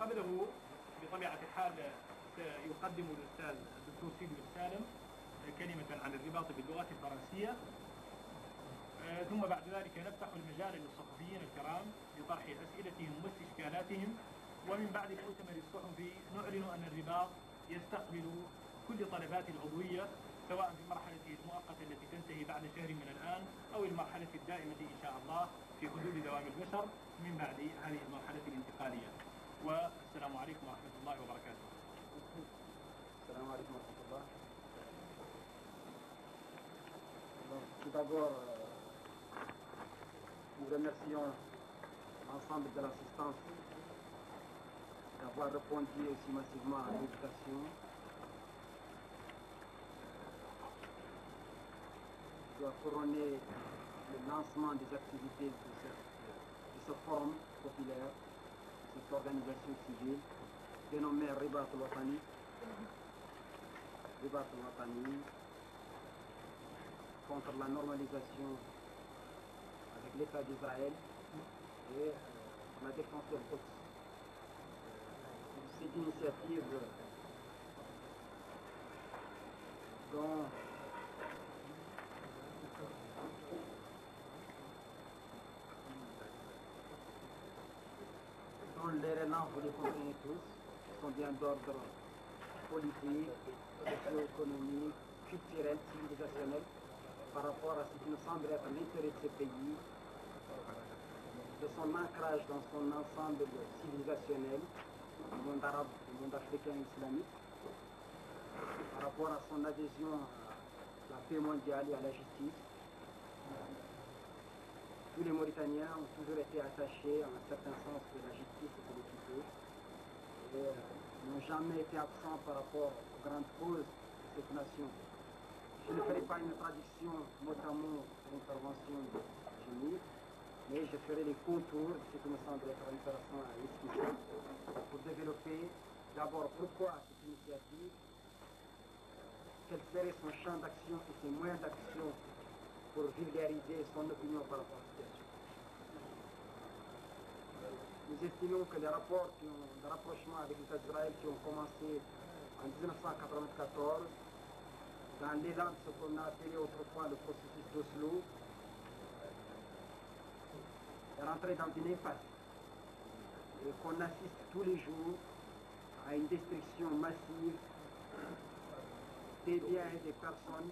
قبله بطبيعة الحال سيقدم الأستاذ الدكتور سيدي السالم كلمة عن الرباط باللغات الفرنسية، ثم بعد ذلك نفتح المجال للصحفيين الكرام لطرح أسئلتهم واستشكالاتهم، ومن بعد المؤتمر الصحفي نعلن أن الرباط يستقبل كل طلبات العضوية سواء في مرحلته المؤقتة التي تنتهي بعد شهر من الآن أو المرحلة الدائمة إن شاء الله في حدود دوام البشر من بعد هذه المرحلة الانتقالية. والسلام عليكم ورحمة الله وبركاته. السلام عليكم ورحمة الله. Tout d'abord, nous remercions l'ensemble de l'assistance d'avoir répondu aussi massivement à l'invitation. Je dois couronner le lancement des activités de ce forum populaire, de cette organisation civile dénommée Ribat al-Watani. Ribat al-Watani contre la normalisation avec l'État d'Israël et la défense de l'Quds. Cette initiative dont les relents, vous les comprenez tous, sont bien d'ordre politique, socio-économique, culturel, civilisationnel, par rapport à ce qui nous semble être l'intérêt de ce pays, de son ancrage dans son ensemble civilisationnel, le monde arabe, le monde africain et islamique, par rapport à son adhésion à la paix mondiale et à la justice. Tous les Mauritaniens ont toujours été attachés à un certain sens de la justice et de l'équité et n'ont jamais été absents par rapport aux grandes causes de cette nation. Je ne ferai pas une traduction mot à mot de l'intervention de Jimmy, mais je ferai les contours de ce qui me semble être intéressant à expliquer pour développer d'abord pourquoi cette initiative, quel serait son champ d'action et ses moyens d'action pour vulgariser son opinion par rapport à la situation. Nous estimons que les rapports de rapprochement avec l'État d'Israël qui ont commencé en 1994, dans l'élan de ce qu'on a appelé autrefois le processus d'Oslo, est rentré dans une impasse et qu'on assiste tous les jours à une destruction massive des biens et des personnes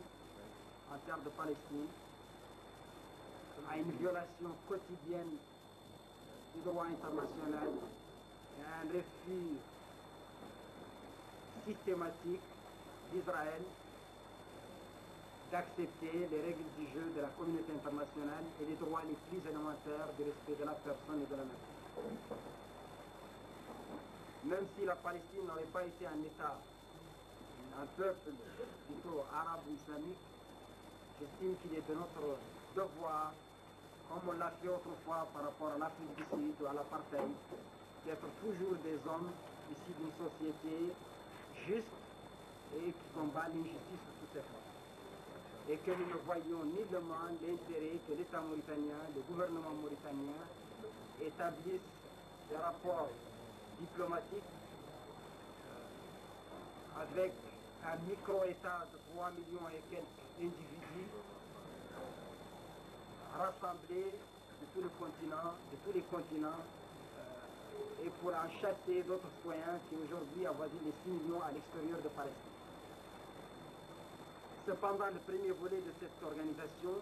en terre de Palestine, à une violation quotidienne du droit international et à un refus systématique d'Israël d'accepter les règles du jeu de la communauté internationale et les droits les plus élémentaires du respect de la personne et de la nature. Même si la Palestine n'aurait pas été un État, un peuple plutôt arabe ou islamique, j'estime qu'il est de notre devoir, comme on l'a fait autrefois par rapport à l'Afrique du Sud ou à l'apartheid, d'être toujours des hommes issus d'une société juste et qui combat l'injustice de toutes ses formes. Et que nous ne voyons nullement l'intérêt que l'État mauritanien, le gouvernement mauritanien établisse des rapports diplomatiques avec un micro-État de 3 millions et quelques individus rassemblés de tous les continents, et pour en chasser d'autres citoyens qui aujourd'hui avoisinent les 6 millions à l'extérieur de Palestine. Cependant, le premier volet de cette organisation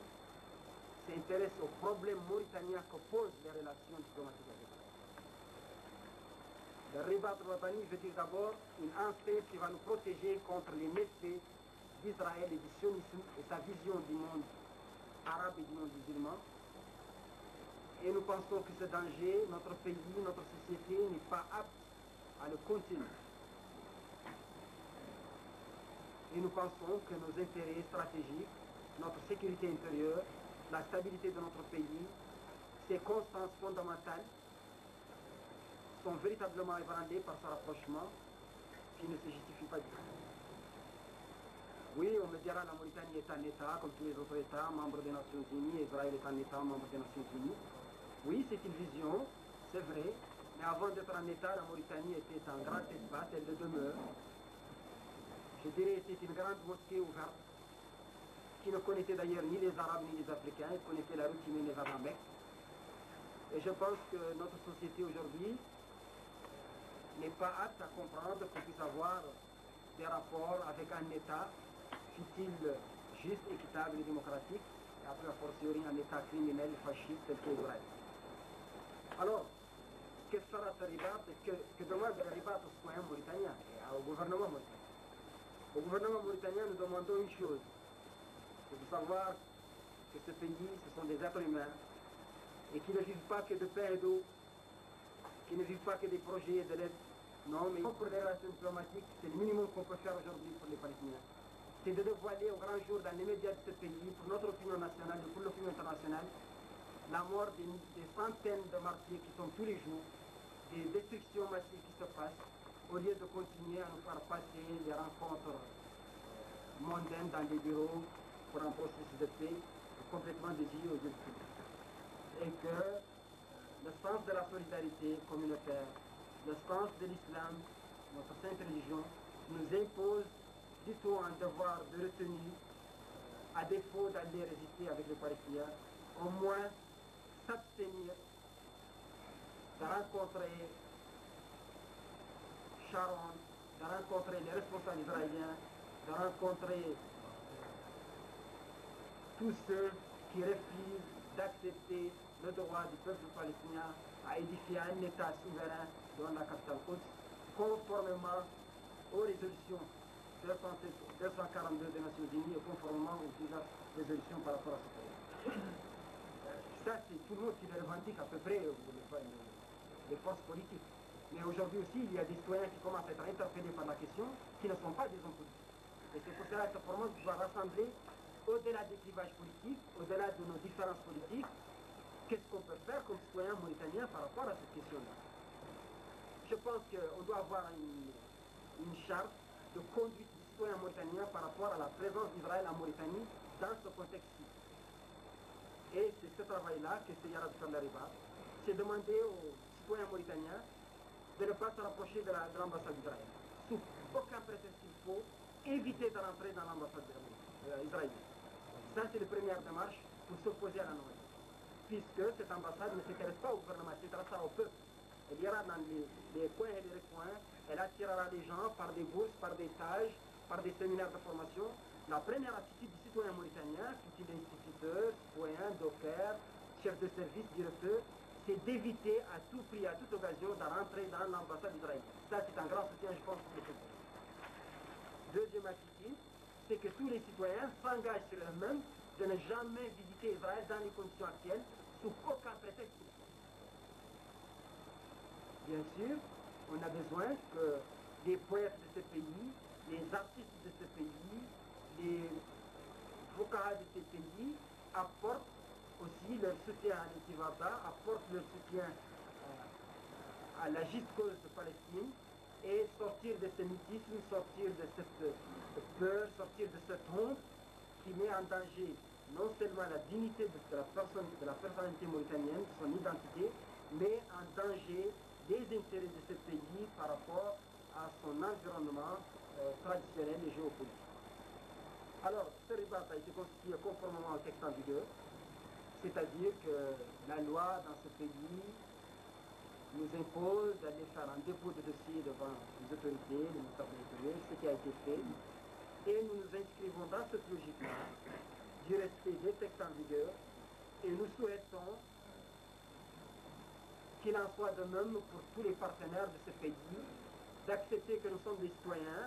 s'intéresse aux problèmes mauritaniens que posent les relations diplomatiques avec l'État. Le Ribat al-Watani veut dire d'abord une enseigne qui va nous protéger contre les méfaits d'Israël et du sionisme et sa vision du monde arabe et du monde musulman. Et nous pensons que ce danger, notre pays, notre société n'est pas apte à le continuer. Et nous pensons que nos intérêts stratégiques, notre sécurité intérieure, la stabilité de notre pays, ces constances fondamentales sont véritablement ébranlées par ce rapprochement qui ne se justifie pas du tout. Oui, on me dira la Mauritanie est un État comme tous les autres États, membres des Nations Unies, Israël est un État, membre des Nations Unies. Oui, c'est une vision, c'est vrai, Mais avant d'être un État, la Mauritanie était un grand espace, elle le demeure. Je dirais c'était une grande mosquée ouverte, qui ne connaissait d'ailleurs ni les Arabes ni les Africains, elle connaissait la route qui menait vers la Mecque. Et je pense que notre société aujourd'hui n'est pas apte à comprendre qu'on puisse avoir des rapports avec un État, fut-il juste, équitable et démocratique, et après a fortiori un État criminel, fasciste, tel qu'Israël. Alors, quel sera ce ribat? Que demande le ribat aux citoyens mauritaniens et au gouvernement mauritanien? Au gouvernement mauritanien, nous demandons une chose, c'est de savoir que ce pays, ce sont des êtres humains, et qui ne vivent pas que de pain et d'eau, qui ne vivent pas que des projets et de l'aide. Non, mais pour les relations diplomatiques, c'est le minimum qu'on peut faire aujourd'hui pour les Palestiniens. C'est de dévoiler au grand jour dans les médias de ce pays, pour notre opinion nationale et pour l'opinion internationale, la mort des centaines de martyrs qui sont tous les jours, des destructions massives qui se passent, au lieu de continuer à nous faire passer des rencontres mondaines dans des bureaux pour un processus de paix complètement dédié aux yeux du public. Et que le sens de la solidarité communautaire, le sens de l'islam, notre sainte religion, nous impose plutôt un devoir de retenue, à défaut d'aller résister avec les Palestiniens, au moins s'abstenir de rencontrer Sharon, de rencontrer les responsables israéliens, de rencontrer tous ceux qui refusent d'accepter le droit du peuple palestinien à édifier un État souverain dans la capitale Quds, conformément aux résolutions 242 des Nations Unies et conformément aux diverses résolutions par rapport à ce pays. Ça, c'est tout le monde qui le revendique à peu près, les forces politiques. Mais aujourd'hui aussi, il y a des citoyens qui commencent à être interpellés par la question, qui ne sont pas des hommes politiques. Et c'est pour cela que pour moi, je dois rassembler, au-delà des clivages politiques, au-delà de nos différences politiques, qu'est-ce qu'on peut faire comme citoyens mauritaniens par rapport à cette question-là. Je pense qu'on doit avoir une charte de conduite des citoyens mauritaniens par rapport à la présence d'Israël en Mauritanie dans ce contexte-ci. Et c'est ce travail-là qu'essayera de faire l'Ariba, c'est demander aux citoyens mauritaniens de ne pas se rapprocher de l'ambassade d'Israël. Sous aucun prétexte qu'il faut, éviter de rentrer dans l'ambassade israélienne. Ça, c'est la première démarche pour s'opposer à la nouvelle. Puisque cette ambassade ne s'intéresse pas au gouvernement, elle s'intéressera au peuple. Elle ira dans les coins et les recoins, elle attirera les gens par des bourses, par des stages, par des séminaires de formation. La première attitude du citoyen mauritanien, fut-il instituteur, citoyen, docker, chef de service, directeur, c'est d'éviter à tout prix, à toute occasion, de rentrer dans l'ambassade israélienne. Ça, c'est un grand soutien, je pense, pour le peuple. Deuxième attitude, c'est que tous les citoyens s'engagent sur eux-mêmes de ne jamais visiter Israël dans les conditions actuelles, sous aucun prétexte. Bien sûr, on a besoin que les poètes de ce pays, les artistes de ce pays, les vocats de ce pays apportent aussi leur soutien à l'Intifada, apportent leur soutien à la juste cause de Palestine, et sortir de ce mutisme, sortir de cette peur, sortir de cette honte qui met en danger non seulement la dignité de la personnalité mauritanienne, son identité, mais en danger les intérêts de ce pays par rapport à son environnement traditionnel et géopolitique. Alors, ce ribat a été constitué conformément au texte en vigueur, c'est-à-dire que la loi dans ce pays nous impose d'aller faire un dépôt de dossier devant les autorités, le ministère de l'Intérieur, ce qui a été fait, et nous nous inscrivons dans cette logique-là du respect des textes en vigueur, et nous souhaitons qu'il en soit de même pour tous les partenaires de ce pays, d'accepter que nous sommes des citoyens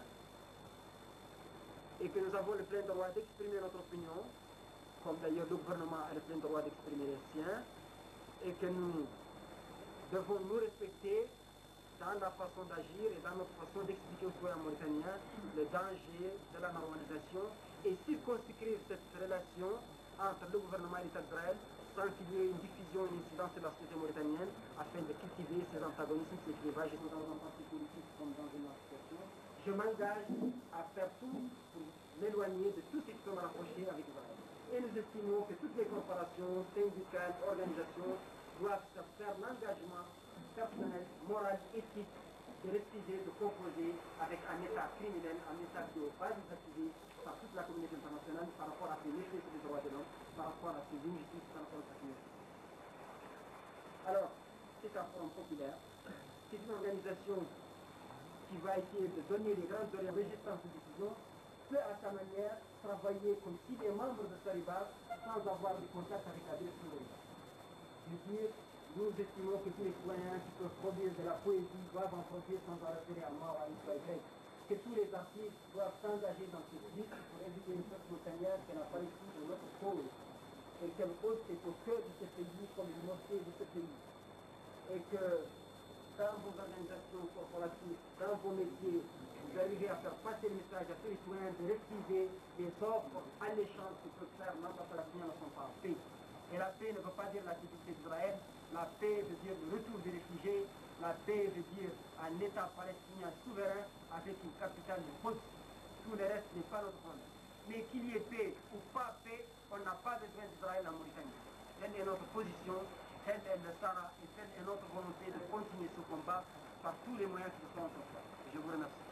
et que nous avons le plein droit d'exprimer notre opinion, comme d'ailleurs le gouvernement a le plein droit d'exprimer les siens, et que nous devons nous respecter dans la façon d'agir et dans notre façon d'expliquer aux citoyens mauritaniens le danger de la normalisation et circonscrire cette relation entre le gouvernement et l'État d'Israël sans qu'il y ait une diffusion, une incidence de la société mauritanienne afin de cultiver ces antagonismes, ces clivages dans un parti politique comme dans une association. Je m'engage à faire tout pour m'éloigner de tout ce qui peut me rapprocher avec Israël. Et nous estimons que toutes les corporations, syndicats, organisations doivent se faire l'engagement personnelle, morale, éthique de refuser de composer avec un État criminel, un État qui n'est pas accusé par toute la communauté internationale par rapport à ses méfaits sur les droits de l'homme, par rapport à ses injustices, par rapport à sa communauté. Alors, c'est un forum populaire, c'est une organisation qui va essayer de donner les grandes résistances de décision, peut à sa manière travailler comme s'il est membre de Sariba sans avoir de contact avec la direction de l'État. Je veux dire, nous estimons que tous les citoyens qui peuvent produire de la poésie doivent en produire sans en référer à mort à une fois y, que tous les artistes doivent s'engager dans cette lutte pour éviter une peuple montagnard qui n'a pas le coup de notre cause, et qu'elle cause est au cœur de ce pays comme une mosquée de ce pays. Et que dans vos organisations corporatives, dans vos métiers, vous arrivez à faire passer le message à tous les citoyens de refuser les offres alléchantes que peut faire notre Palestinien ne sont pas en paix. Et la paix ne veut pas dire la sécurité d'Israël, la paix veut dire le retour des réfugiés, la paix veut dire un État palestinien souverain avec une capitale de Quds. Tout le reste n'est pas notre problème. Mais qu'il y ait paix ou pas paix, on n'a pas besoin d'Israël en Mauritanie. Telle est notre position, telle est le Sahara et telle est notre volonté de continuer ce combat par tous les moyens qui sont en notre. Je vous remercie.